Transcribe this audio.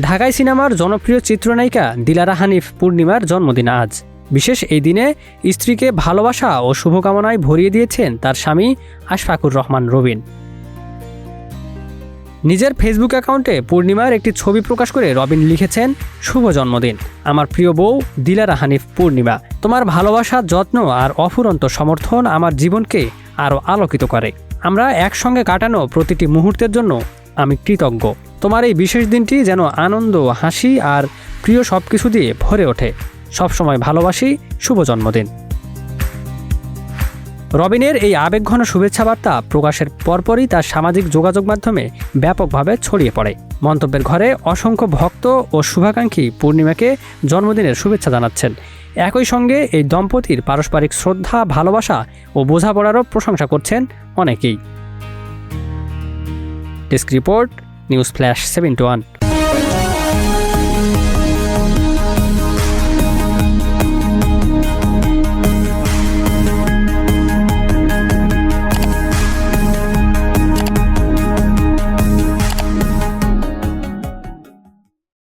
ঢাকাই সিনেমার জনপ্রিয় চিত্রনায়িকা দিলারা হানিফ পূর্ণিমার জন্মদিন আজ। বিশেষ এই দিনে স্ত্রীকে ভালোবাসা ও শুভকামনায় ভরিয়ে দিয়েছেন তার স্বামী আশফাকুর রহমান রবিন। নিজের ফেসবুক অ্যাকাউন্টে পূর্ণিমার একটি ছবি প্রকাশ করে রবিন লিখেছেন, শুভ জন্মদিন আমার প্রিয় বউ দিলারা হানিফ পূর্ণিমা। তোমার ভালোবাসা, যত্ন আর অফুরন্ত সমর্থন আমার জীবনকে আরও আলোকিত করে। আমরা একসঙ্গে কাটানো প্রতিটি মুহূর্তের জন্য আমি কৃতজ্ঞ। তোমার এই বিশেষ দিনটি যেন আনন্দ, হাসি আর প্রিয় সব কিছু দিয়ে ভরে ওঠে। সবসময় ভালোবাসি, শুভ জন্মদিন। রবিনের এই আবেগঘন শুভেচ্ছা বার্তা প্রকাশের পরপরই তার সামাজিক যোগাযোগ মাধ্যমে ব্যাপকভাবে ছড়িয়ে পড়ে। মন্তব্যের ঘরে অসংখ্য ভক্ত ও শুভাকাঙ্ক্ষী পূর্ণিমাকে জন্মদিনের শুভেচ্ছা জানাচ্ছেন। একই সঙ্গে এই দম্পতির পারস্পরিক শ্রদ্ধা, ভালোবাসা ও বোঝাপড়ারও প্রশংসা করছেন অনেকেই। Desk report, news flash 721।